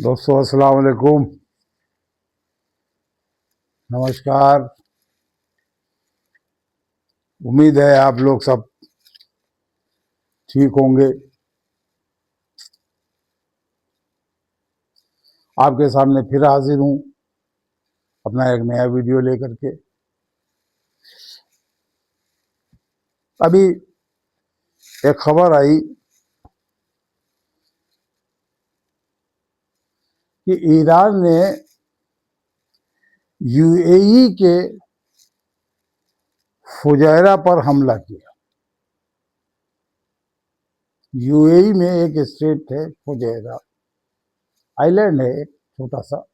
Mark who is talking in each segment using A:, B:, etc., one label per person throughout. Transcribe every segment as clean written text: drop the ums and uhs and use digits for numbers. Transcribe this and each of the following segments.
A: दोस्तों अस्सलाम वालेकुम। नमस्कार। उम्मीद है आप लोग सब ठीक होंगे। आपके सामने फिर हाजिर हूं अपना एक नया वीडियो लेकर के। अभी एक खबर आई कि ईरान ने यूएई के फुजैरा पर हमला किया। यूएई में एक स्टेट है फुजैरा, आइलैंड है एक छोटा सा,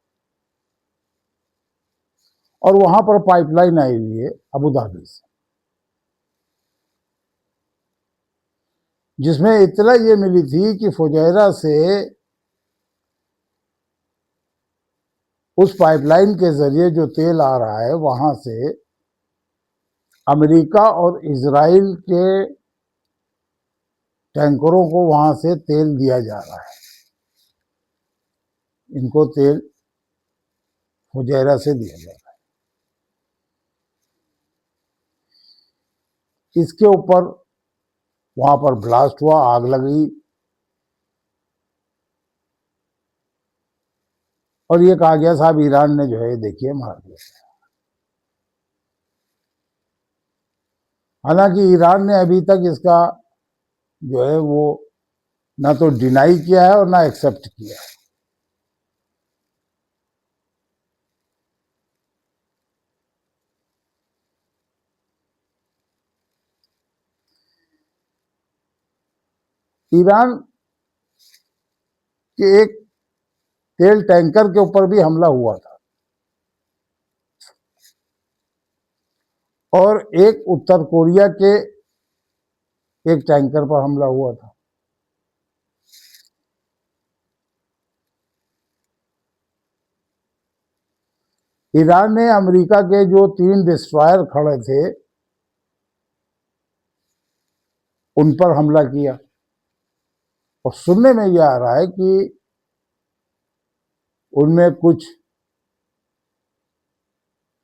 A: और वहां पर पाइपलाइन आई हुई है अबू धाबी से, जिसमें इत्तला ये मिली थी कि फुजैरा से उस पाइपलाइन के जरिए जो तेल आ रहा है वहां से अमेरिका और इजराइल के टैंकरों को वहां से तेल दिया जा रहा है। इनको तेल फुजैरा से दिया जा रहा है। इसके ऊपर वहां पर ब्लास्ट हुआ, आग लगी, और ये कहा गया साहब ईरान ने जो है देखिए मार दिया। हालांकि ईरान ने अभी तक इसका जो है वो ना तो डिनाई किया है और ना एक्सेप्ट किया है। ईरान के एक तेल टैंकर के ऊपर भी हमला हुआ था, और एक उत्तर कोरिया के एक टैंकर पर हमला हुआ था। ईरान ने अमेरिका के जो 3 डिस्ट्रॉयर खड़े थे उन पर हमला किया, और सुनने में यह आ रहा है कि उनमें कुछ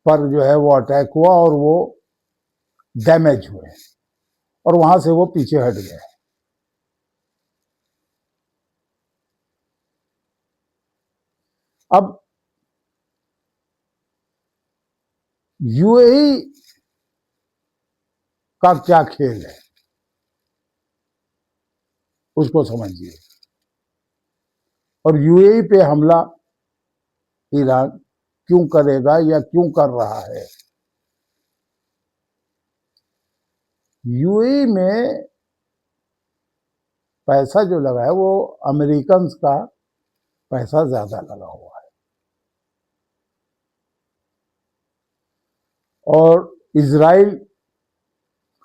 A: पर जो है वो अटैक हुआ और वो डैमेज हुए, और वहां से वो पीछे हट गए। अब यूएई का क्या खेल है उसको समझिए, और यूएई पे हमला ईरान क्यों करेगा या क्यों कर रहा है। यूएई में पैसा जो लगा है वो अमेरिकन का पैसा ज्यादा लगा हुआ है, और इजराइल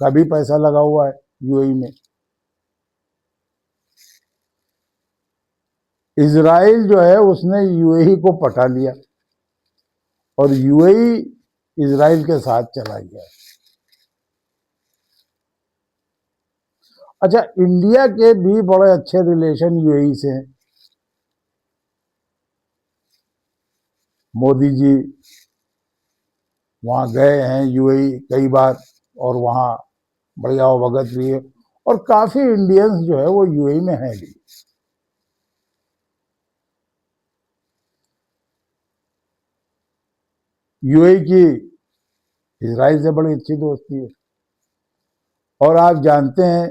A: का भी पैसा लगा हुआ है यूएई में। इजराइल जो है उसने यूएई को पटा लिया, और यूएई इजराइल के साथ चला गया। अच्छा, इंडिया के भी बड़े अच्छे रिलेशन यूएई से हैं। मोदी जी वहां गए हैं यूएई कई बार, और वहां बढ़िया अवगत भी है, और काफी इंडियंस जो है वो यूएई में हैं भी। यूएई की इजराइल से बड़ी अच्छी दोस्ती है, और आप जानते हैं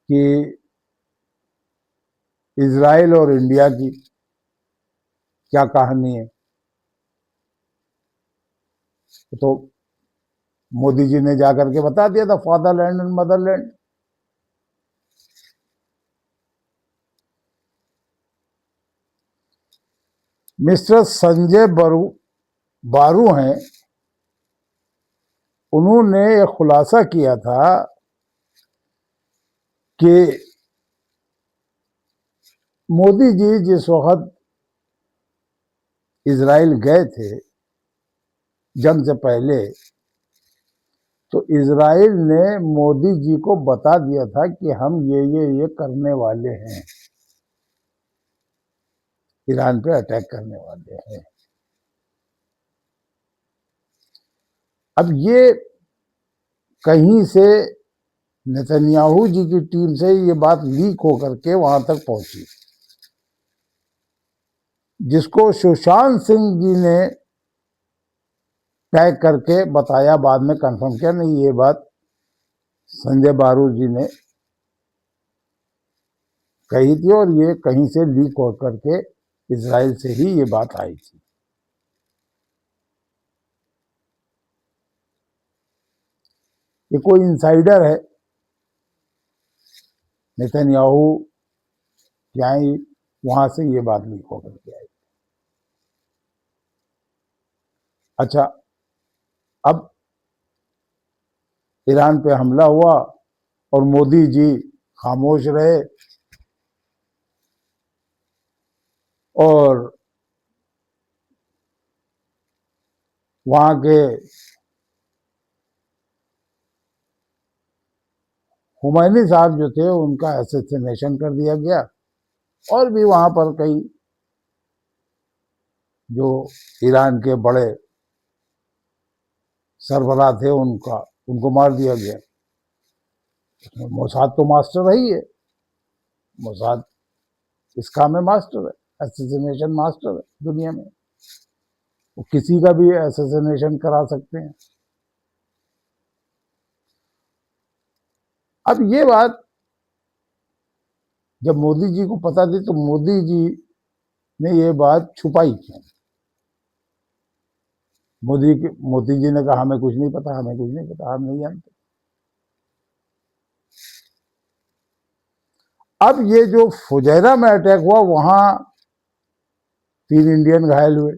A: कि इजराइल और इंडिया की क्या कहानी है। तो मोदी जी ने जाकर के बता दिया था, fatherland and Motherland. Mister Sanjay बारू हैं, उन्होंने एक खुलासा किया था कि मोदी जी जिस वक्त इजराइल गए थे जंग से पहले, तो इजराइल ने मोदी जी को बता दिया था कि हम ये करने वाले हैं। ईरान पे अटैक करने वाले हैं। अब ये कहीं से नेतन्याहू जी की टीम से ये बात लीक होकर के वहां तक पहुंची, जिसको सुशांत सिंह जी ने टैग करके बताया, बाद में कंफर्म किया, नहीं ये बात संजय बारू जी ने कही थी और ये कहीं से लीक होकर के इजराइल से ही ये बात आई थी। ये कोई इनसाइडर है, नेतन्याहू क्या ही वहां से ये बात लीक होकर के आई। अच्छा, अब ईरान पे हमला हुआ और मोदी जी खामोश रहे और वहां के हुमैनी साहब जो थे उनका असैसिनेशन कर दिया गया, और भी वहां पर कई जो ईरान के बड़े सरबराह थे उनको मार दिया गया। मोसाद तो मास्टर है ही है, मोसाद इस काम में मास्टर है, असैसिनेशन मास्टर है दुनिया में, वो किसी का भी असैसिनेशन करा सकते हैं। अब ये बात जब मोदी जी को पता थी तो मोदी जी ने ये बात छुपाई क्यों? मोदी जी ने कहा हमें कुछ नहीं पता, हमें कुछ नहीं पता, हम नहीं जानते। अब ये जो फुजैरा में अटैक हुआ वहां 3 इंडियन घायल हुए,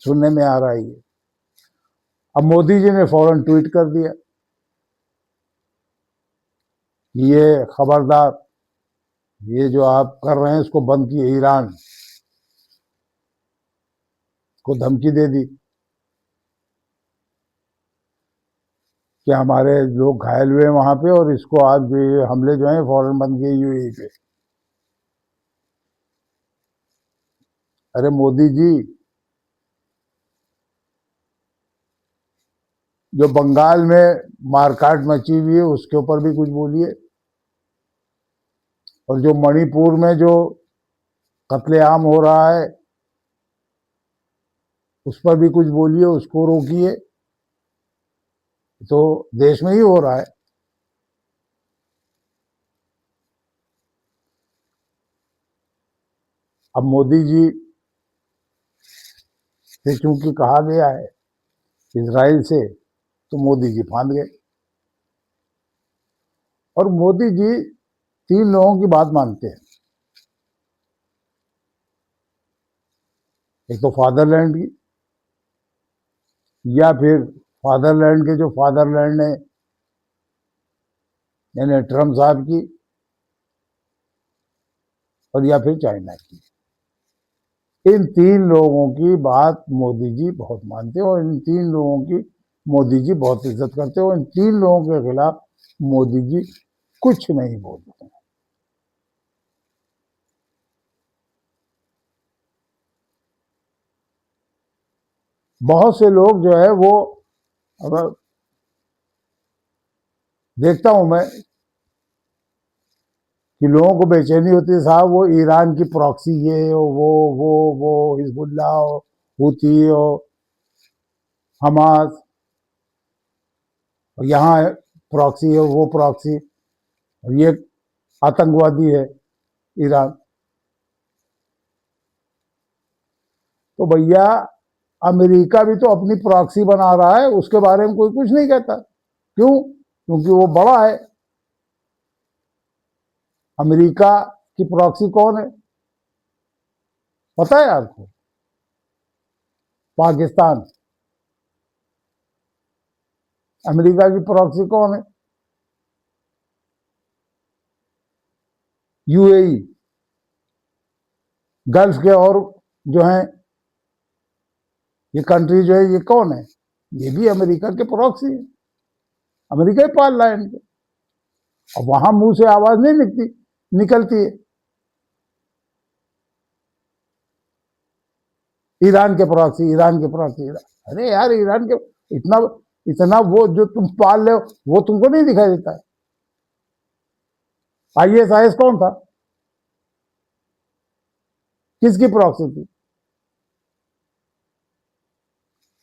A: सुनने में आ रहा है ये। अब मोदी जी ने फौरन ट्वीट कर दिया कि ये खबरदार, ये जो आप कर रहे हैं इसको बंद किए। ईरान को धमकी दे दी कि हमारे लोग घायल हुए वहां पे और इसको आप जो ये हमले जो है फौरन बंद किए यूएई पे। अरे मोदी जी, जो बंगाल में मारकाट मची हुई है उसके ऊपर भी कुछ बोलिए, और जो मणिपुर में जो कत्लेआम हो रहा है उस पर भी कुछ बोलिए, उसको रोकिए। तो देश में ही हो रहा है। अब मोदी जी से चूंकि कहा गया है इजराइल से, तो मोदी जी फांद गए। और मोदी जी 3 लोगों की बात मानते हैं, एक तो फादरलैंड की, या फिर फादरलैंड के जो फादरलैंड ने यानी ट्रम्प साहब की, और या फिर चाइना की। इन 3 लोगों की बात मोदी जी बहुत मानते हैं और इन 3 लोगों की मोदी जी बहुत इज्जत करते हैं और इन 3 लोगों के खिलाफ मोदी जी कुछ नहीं बोलते हैं। बहुत से लोग जो है वो, अब देखता हूं मैं कि लोगों को बेचैनी होती है, साहब वो ईरान की प्रॉक्सी ये हो, वो हिजबुल्लाह हो, हुती हो, हमास, यहाँ प्रॉक्सी है, वो प्रॉक्सी, और ये आतंकवादी है ईरान। तो भैया अमेरिका भी तो अपनी प्रॉक्सी बना रहा है, उसके बारे में कोई कुछ नहीं कहता। क्यों? क्योंकि वो बड़ा है। अमेरिका की प्रॉक्सी कौन है पता है आपको? पाकिस्तान। अमेरिका की प्रॉक्सी कौन है? यूएई। गल्फ के और जो है ये कंट्री जो है ये कौन है? ये भी अमेरिका के प्रॉक्सी है। अमेरिका ही पाल रहा है इनको। और वहां मुंह से आवाज नहीं निकलती है। ईरान के प्रॉक्सी, ईरान के प्रॉक्सी। अरे यार, ईरान के इतना इतना वो जो तुम पाल रहे हो वो तुमको नहीं दिखाई देता है? ISIS कौन था? किसकी प्रॉक्सी थी?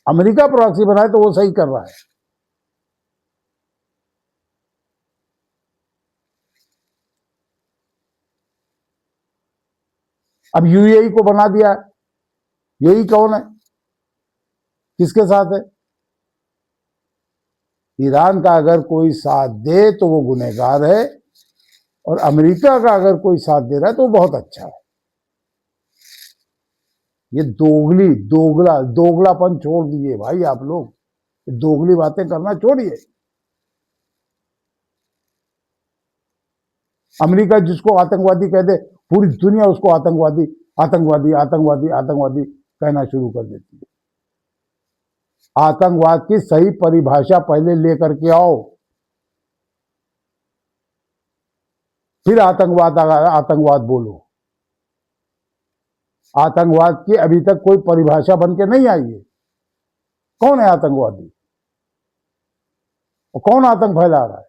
A: अमेरिका प्रॉक्सी बनाए तो वो सही कर रहा है। अब UAE को बना दिया है। UAE कौन है? किसके साथ है? ईरान का अगर कोई साथ दे तो वो गुनहगार है, और अमेरिका का अगर कोई साथ दे रहा है तो वो बहुत अच्छा है। ये दोगलापन छोड़ दीजिए भाई आप लोग, दोगली बातें करना छोड़िए। अमेरिका जिसको आतंकवादी कह दे, पूरी दुनिया उसको आतंकवादी आतंकवादी आतंकवादी आतंकवादी कहना शुरू कर देती है। आतंकवाद की सही परिभाषा पहले लेकर के आओ, फिर आतंकवाद बोलो। आतंकवाद की अभी तक कोई परिभाषा बन के नहीं आई है। कौन है आतंकवादी और कौन आतंक फैला रहा है?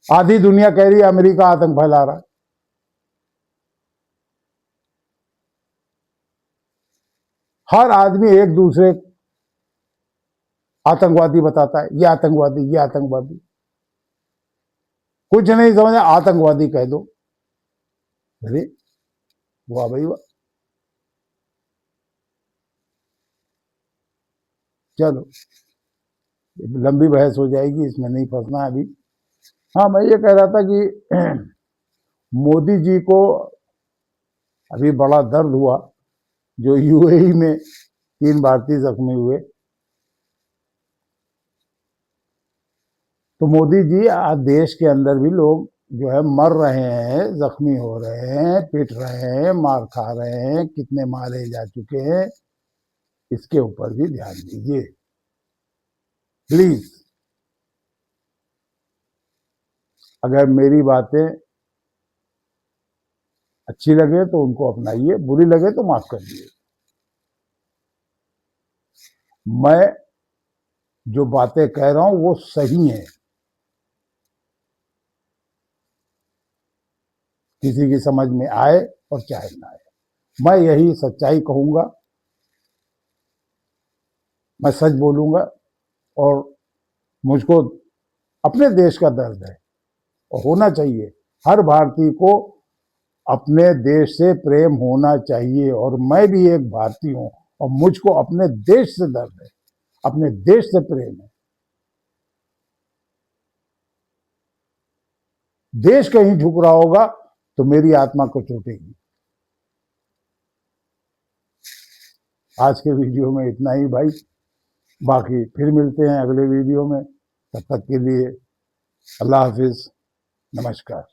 A: आधी दुनिया कह रही है अमेरिका आतंक फैला रहा है। हर आदमी एक दूसरे आतंकवादी बताता है, ये आतंकवादी, ये आतंकवादी। कुछ नहीं समझ, आतंकवादी कह दो। अरे वाह भाई वाह। चलो, लंबी बहस हो जाएगी, इसमें नहीं फंसना अभी। हाँ, मैं ये कह रहा था कि मोदी जी को अभी बड़ा दर्द हुआ जो UAE में 3 भारतीय जख्मी हुए। तो मोदी जी, आज देश के अंदर भी लोग जो है मर रहे हैं, जख्मी हो रहे हैं, पिट रहे हैं, मार खा रहे हैं, कितने मारे जा चुके हैं, इसके ऊपर भी ध्यान दीजिए प्लीज। अगर मेरी बातें अच्छी लगे तो उनको अपनाइए, बुरी लगे तो माफ कर दिए। मैं जो बातें कह रहा हूं वो सही है, किसी की समझ में आए और चाहे ना आए, मैं यही सच्चाई कहूंगा, मैं सच बोलूंगा। और मुझको अपने देश का दर्द है, और होना चाहिए। हर भारतीय को अपने देश से प्रेम होना चाहिए, और मैं भी एक भारतीय हूं और मुझको अपने देश से दर्द है, अपने देश से प्रेम है। देश कहीं झुक रहा होगा तो मेरी आत्मा को चोटेगी। आज के वीडियो में इतना ही भाई, बाकी फिर मिलते हैं अगले वीडियो में। तब तक के लिए अल्लाह हाफिज, नमस्कार।